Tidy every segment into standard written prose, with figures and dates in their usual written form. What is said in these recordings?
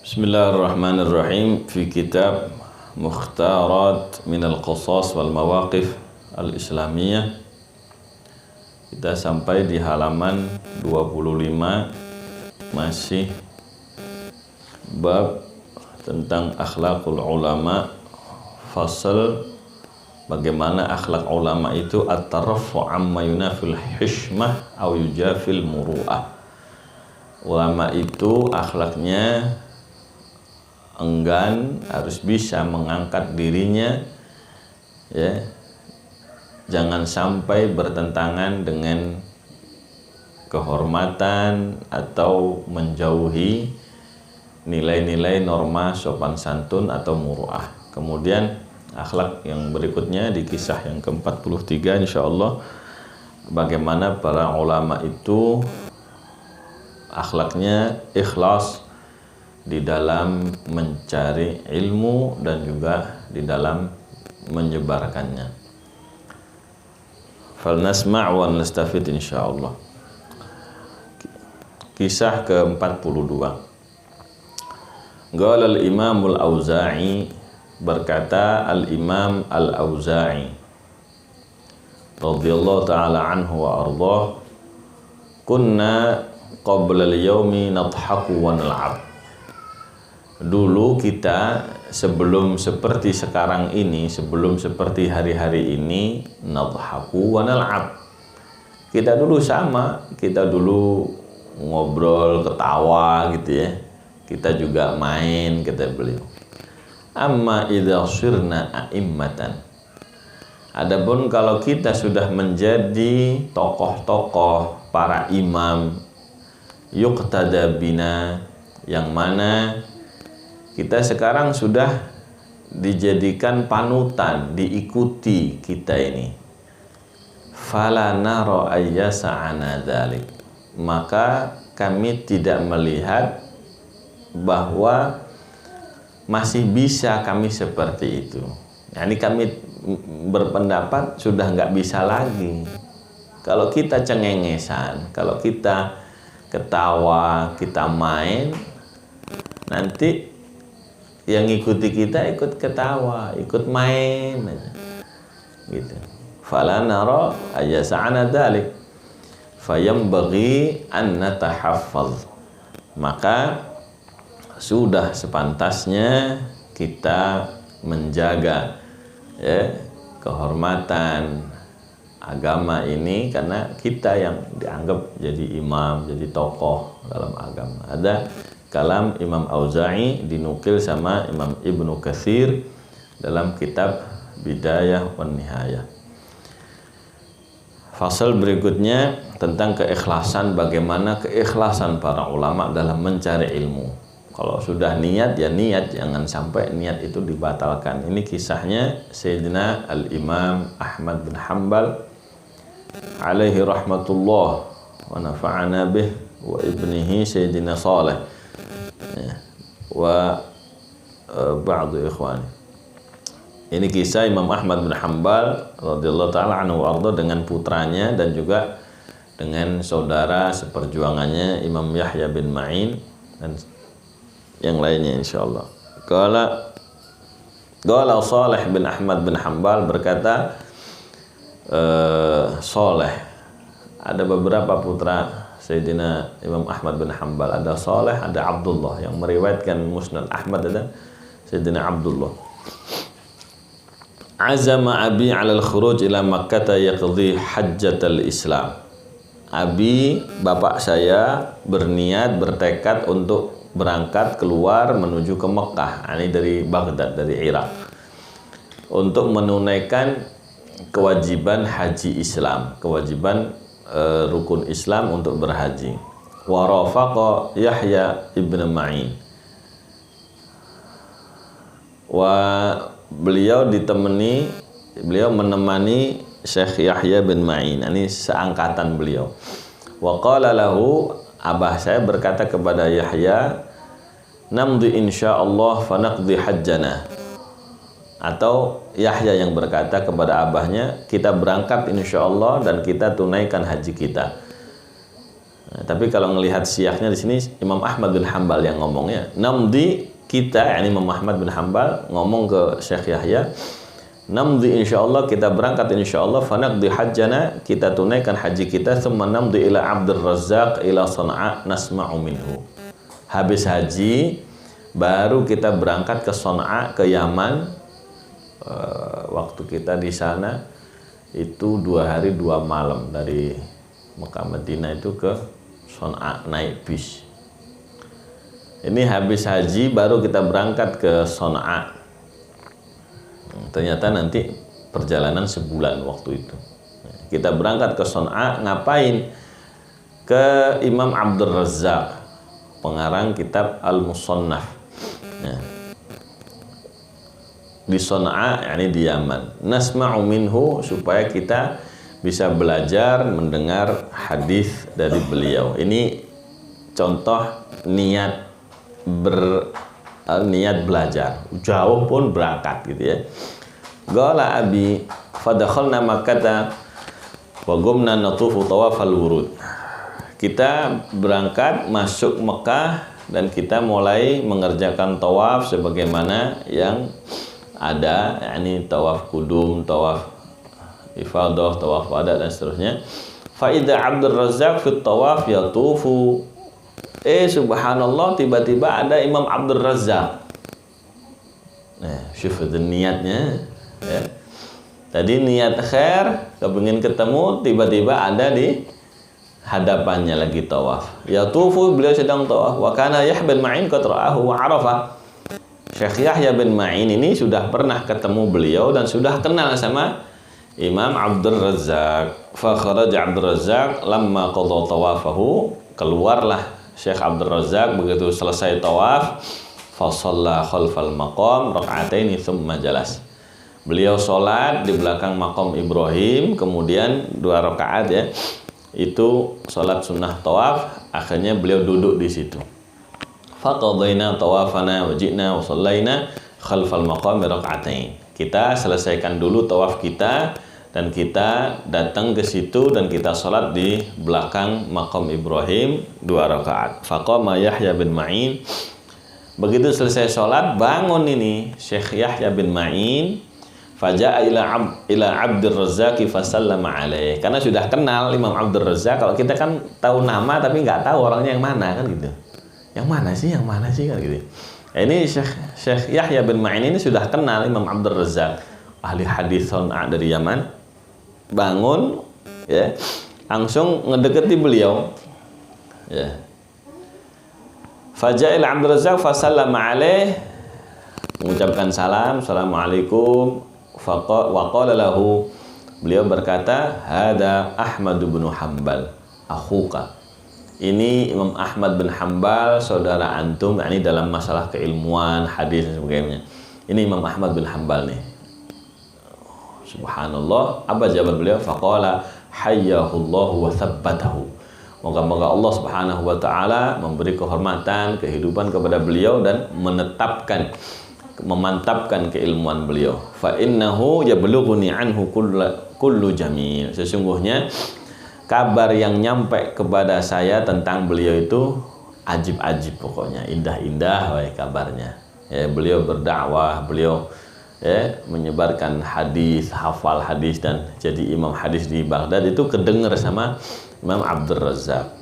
Bismillahirrahmanirrahim. Fi kitab Mukhtarat minal Qasas wal Mawaqif al-Islamiyah. Kita sampai di halaman 25, masih bab tentang akhlakul ulama, fasal bagaimana akhlak ulama itu at-taraffu amma yunafil hishmah aw yujafil muru'ah. Ulama itu akhlaknya enggan, harus bisa mengangkat dirinya, ya, jangan sampai bertentangan dengan kehormatan atau menjauhi nilai-nilai norma sopan santun atau muru'ah. Kemudian akhlak yang berikutnya di kisah yang ke-43 insyaallah, bagaimana para ulama itu akhlaknya ikhlas di dalam mencari ilmu dan juga di dalam menyebarkannya. Falnasma' wa nastafid insyaallah. Kisah ke-42. Qala al-Imam al-Auza'i, berkata al-Imam al-Auza'i radhiyallahu ta'ala anhu wa ardhah, kunna qabla al-yawmi nadhaku wa nal'ab. Dulu kita sebelum seperti sekarang ini, sebelum seperti hari-hari ini, nadhaku wa nal'ab. Kita dulu sama, kita dulu ngobrol, ketawa gitu ya. Kita juga main, kata beliau. Amma idza sirna a'immatan. Adapun kalau kita sudah menjadi tokoh-tokoh, para imam, yuqtada bina, yang mana kita sekarang sudah dijadikan panutan, diikuti kita ini. Fala nara ayyasa'ana dzalik. Maka kami tidak melihat bahwa masih bisa kami seperti itu. Yani kami berpendapat sudah nggak bisa lagi. Kalau kita cengengesan, kalau kita ketawa, kita main, nanti yang ikuti kita ikut ketawa, ikut main aja. Gitu. Fala nara ayyasa'ana dzalik. Fayambaghi an natahaffaz. Maka sudah sepantasnya kita menjaga, ya, kehormatan agama ini, karena kita yang dianggap jadi imam, jadi tokoh dalam agama. Ada kalam Imam Auza'i dinukil sama Imam Ibnu Katsir dalam kitab Bidayah wan Nihayah. Fasal berikutnya tentang keikhlasan, bagaimana keikhlasan para ulama dalam mencari ilmu. Kalau sudah niat ya niat, jangan sampai niat itu dibatalkan. Ini kisahnya Sayyidina Al-Imam Ahmad bin Hanbal alaihi rahmatullah wa nafa'ana bih wa ibnihi Sayyidina Saleh wa ba'du ikhwani. Ini kisah Imam Ahmad bin Hanbal radhiyallahu ta'ala anhu warda dengan putranya dan juga dengan saudara seperjuangannya Imam Yahya bin Ma'in dan yang lainnya insyaallah. Qala Saleh bin Ahmad bin Hanbal, berkata Saleh, ada beberapa putra Sayyidina Imam Ahmad bin Hanbal, ada Saleh, ada Abdullah. Yang meriwayatkan Musnad Ahmad ada Sayyidina Abdullah. Azama abi 'ala al-khuruj ila Makkah yaqdi hajjatal Islam. Abi, bapak saya, berniat, bertekad untuk berangkat keluar menuju ke Mekah, ini dari Baghdad, dari Irak, untuk menunaikan kewajiban haji Islam, kewajiban rukun Islam untuk berhaji. Wa rafaqa Yahya ibn Ma'in. Beliau menemani Syekh Yahya bin Ma'in, ini seangkatan beliau. Wa qala lahu, abah saya berkata kepada Yahya, namdi insyaallah fanaqdi hajjana. Atau Yahya yang berkata kepada abahnya, kita berangkat insyaallah dan kita tunaikan haji kita. Nah, tapi kalau melihat siyaknya di sini Imam Ahmad bin Hambal yang ngomongnya. Namdi kita, yakni Imam Ahmad bin Hambal ngomong ke Syekh Yahya, namdi insyaallah, kita berangkat insyaallah, fanaqdi hajjana, kita tunaikan haji kita, thumma namdi ila Abdur Razzaq ila Sana'a nasma'u minhu. Habis haji baru kita berangkat ke Sana'a, ke Yaman. Waktu kita di sana itu 2 hari 2 malam dari Mekah Madinah itu ke Sana'a naik bis. Ini habis haji baru kita berangkat ke Sana'a. Ternyata nanti perjalanan sebulan waktu itu. Kita berangkat ke Sana'a, ngapain? Ke Imam Abdur Razzaq, pengarang kitab Al-Musannaf. Di Sana'a, yakni di Yaman. Nasma'u minhu, supaya kita bisa belajar mendengar hadis dari beliau. Ini contoh niat niat belajar. Jauh pun berangkat gitu ya. Qala abi fadakhalna Makkah wa qumna natufu tawafal wurud. Kita berangkat masuk Mekah dan kita mulai mengerjakan tawaf sebagaimana yang ada, yakni tawaf kudum, tawaf ifadah, tawaf wada dan seterusnya. Fa idza Abdur Razzaq fi tawaf yatufu. Subhanallah, tiba-tiba ada Imam Abdur Razzaq. Nah, syuf niatnya ya. Tadi niat khair, kepengin ketemu, tiba-tiba ada di hadapannya lagi tawaf. Yatufu, beliau sedang tawaf. Wa kana Yahya bin Ma'in qad ra'ahu wa 'arafa. Syekh Yahya bin Ma'in ini sudah pernah ketemu beliau dan sudah kenal sama Imam Abdur Razzaq. Fa kharaja Abdur Razzaq lamma qadha tawafahu, keluarlah Syekh Abdur Razzaq begitu selesai tawaf, fa shalla khalfal maqam rak'ataini tsumma jalas. Beliau sholat di belakang maqam Ibrahim, kemudian 2 rakaat ya. Itu sholat sunnah tawaf, akhirnya beliau duduk di situ. Fa qadaina tawafana wa ji'na wa shallaina khalfal maqam rak'atain. Kita selesaikan dulu tawaf kita dan kita datang ke situ dan kita sholat di belakang maqam Ibrahim 2 rakaat. Faqama Yahya bin Ma'in. Begitu selesai sholat, bangun ini Syekh Yahya bin Ma'in. Faja'a ila Abdur Razzaq fasallama alaih. Karena sudah kenal Imam Abdur Razzaq. Kalau kita kan tahu nama tapi nggak tahu orangnya yang mana kan gitu. Yang mana sih kan gitu. Ini Syekh Yahya bin Ma'in ini sudah kenal Imam Abdur Razzaq, ahli hadis Sana'a dari Yaman. Bangun ya, langsung ngedeketi beliau ya. Faja'il Abdur Razzaq fasallama alaih, mengucapkan salam, assalamualaikum. Wa qala lahu, beliau berkata, hada Ahmad bin Hambal akhuka. Ini Imam Ahmad bin Hambal, saudara antum, ini dalam masalah keilmuan, hadis dan sebagainya. Ini Imam Ahmad bin Hambal nih. Subhanallah, apa jawaban beliau? Faqala hayyahullahu wa thabbatahu. Moga-moga Allah Subhanahu wa taala memberi kehormatan, kehidupan kepada beliau dan memantapkan keilmuan beliau. Fa innahu yablughuni anhu kullu jamil. Sesungguhnya kabar yang nyampe kepada saya tentang beliau itu ajib-ajib, pokoknya indah-indah kabarnya. Ya, beliau berdakwah, beliau menyebarkan hadis, hafal hadis dan jadi imam hadis di Baghdad itu kedengar sama Imam Abdur Razzaq.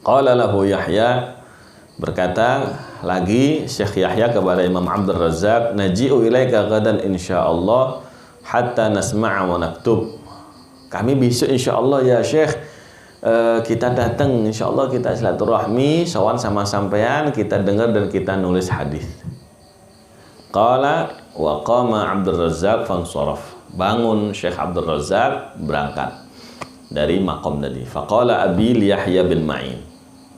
Qala lahu Yahya, berkata lagi Syekh Yahya kepada Imam Abdur Razzaq, naji'u ilaika ghadan insyaallah hatta nasma'a wa naktub. Kami besok insyaallah ya Syekh, kita datang insyaallah, kita silaturahmi sowan sama sampean, kita dengar dan kita nulis hadis. Qala wa qama Abdur Razzaq fansaraf. Bangun Syekh Abdur Razzaq berangkat dari maqam tadi. Faqala abi li Yahya bin Ma'in.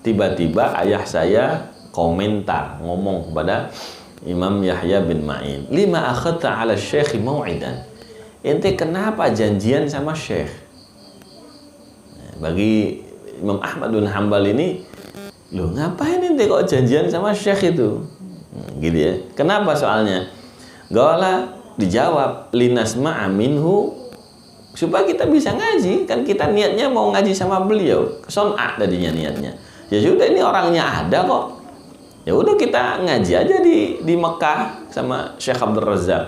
Tiba-tiba ayah saya komentar, ngomong kepada Imam Yahya bin Ma'in, lima akhadta ala syekh mau'idan. Ente kenapa janjian sama Syekh? Bagi Imam Ahmad bin Hambal ini, loh ngapain ente kok janjian sama Syekh itu? Gitu ya. Kenapa soalnya? Gala dijawab, linasma'a minhu supaya kita bisa ngaji. Kan kita niatnya mau ngaji sama beliau, Son'a tadinya niatnya. Ya sudah, ini orangnya ada kok. Ya udah, kita ngaji aja di Mekah sama Syekh Abdul Razak.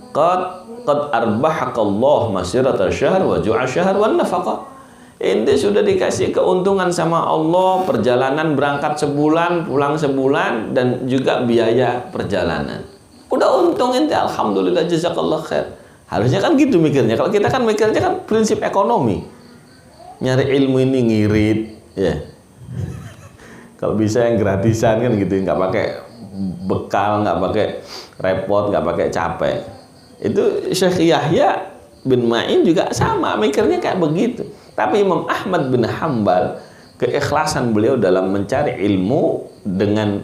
Qad arbahaqallah masirata syahr wa ju'a syahr wan nafaqah. Ente sudah dikasih keuntungan sama Allah, perjalanan berangkat sebulan, pulang sebulan, dan juga biaya perjalanan. Udah untung ente, alhamdulillah, jazakallah khair. Harusnya kan gitu mikirnya. Kalau kita kan mikirnya kan prinsip ekonomi. Nyari ilmu ini ngirit, ya. Kalau bisa yang gratisan kan gitu, nggak pakai bekal, nggak pakai repot, nggak pakai capek. Itu Syekh Yahya bin Ma'in juga sama mikirnya kayak begitu. Tapi Imam Ahmad bin Hambal, keikhlasan beliau dalam mencari ilmu dengan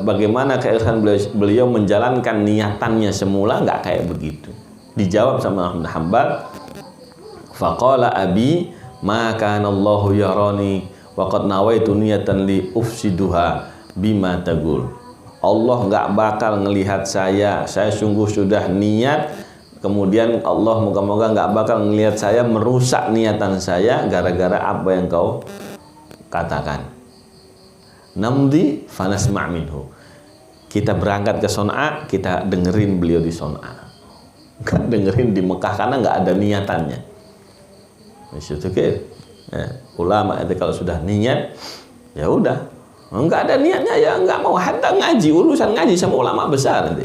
bagaimana keikhlasan beliau menjalankan niatannya semula nggak kayak begitu. Dijawab sama Ahmad bin Hambal, faqala abi ma kana Allahu yarani wa qad nawaitu niyatan li ufsiduha bima tagul. Allah nggak bakal ngelihat saya sungguh sudah niat, kemudian Allah moga-moga nggak bakal ngelihat saya merusak niatan saya gara-gara apa yang kau katakan. Namdi fanasma' minhu. Kita berangkat ke Son'a, kita dengerin beliau di Son'a. Nggak dengerin di Mekah karena nggak ada niatannya. Ulama itu kalau sudah niat, ya udah. Nggak ada niatnya ya nggak mau. Hatta ngaji, urusan ngaji sama ulama besar nanti.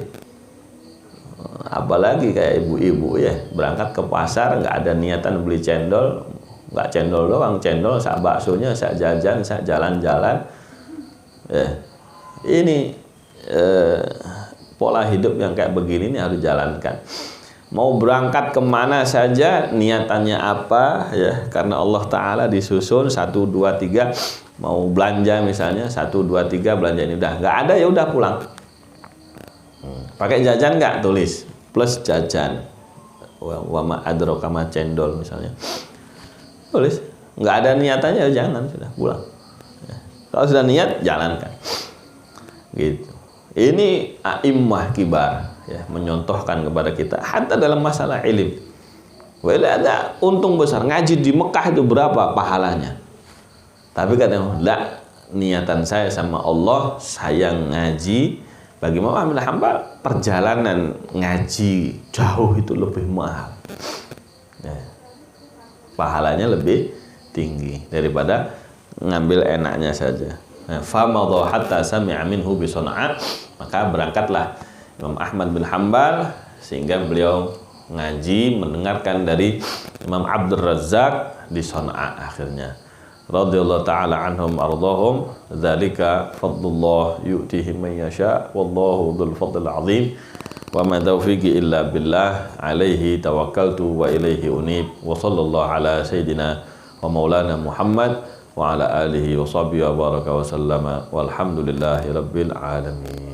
Apalagi kayak ibu-ibu ya, berangkat ke pasar nggak ada niatan beli cendol, nggak cendol doang, cendol sak baksonya, sak jajan, sak jalan-jalan. Ini pola hidup yang kayak begini ini harus jalankan. Mau berangkat kemana saja, niatannya apa ya, karena Allah Ta'ala disusun 1, 2, 3. Mau belanja misalnya 1, 2, 3 belanja ini udah nggak ada, ya udah pulang. Pakai jajan nggak, tulis plus jajan, wama adraka ma cendol misalnya, tulis. Nggak ada niatannya, jangan, sudah pulang. Kalau sudah niat, jalankan. Gitu. Ini a'immah kibar ya, menyontohkan kepada kita hatta dalam masalah ilmu. Wala ada untung besar ngaji di Mekah itu berapa pahalanya. Tapi kadang enggak, niatan saya sama Allah, saya ngaji. Bagi Imam Ahmad bin Hambal, perjalanan ngaji jauh itu lebih mahal. Ya. Pahalanya lebih tinggi daripada ngambil enaknya saja. Famadha hatta sami'a minhu bi Son'a, maka berangkatlah Imam Ahmad bin Hambal sehingga beliau ngaji mendengarkan dari Imam Abdul Razak di Son'a akhirnya. Radhiyallahu ta'ala anhum ardhahum, dzalika fadlullah yu'tihi man yasha wallahu dzul fadlil azim. Wa ma taufiqi illa billah, alaihi tawakkaltu wa ilaihi unib. Wa sallallahu ala sayidina wa maulana Muhammad wa ala alihi wa sahbihi wa baraka wa sallama walhamdulillahi rabbil alamin.